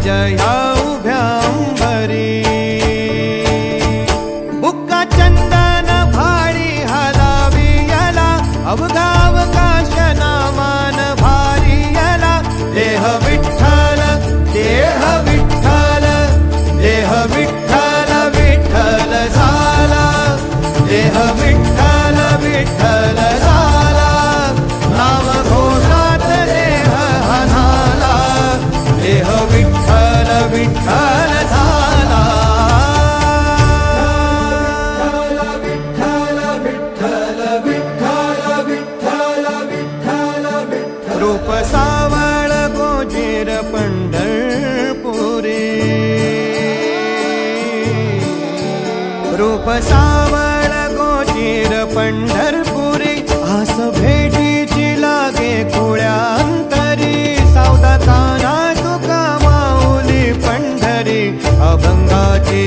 जया उभ्या अंबरी बुक्का चंदन भारी हलावी याला अवघा अवकाश नामान भारी याला देह विठ्ठल देह विठ्ठल देह विठ्ठल विठ्ठल झाला देह विठ्ठल विठ्ठल झाला नाम घोषात देह हनाला देह विठ्ठल विठ्ठल झाला विठ्ठल विठ्ठल विठ्ठल विठ्ठल विठ्ठल विठ्ठल रूप सावळ गोजीर पंढरपुरी रूप सावळ गोजीर पंढरपुरी आस भेटीची लागे खुळ्या अंतरी सावदा काना तुका माऊली पंढरी अभंगाची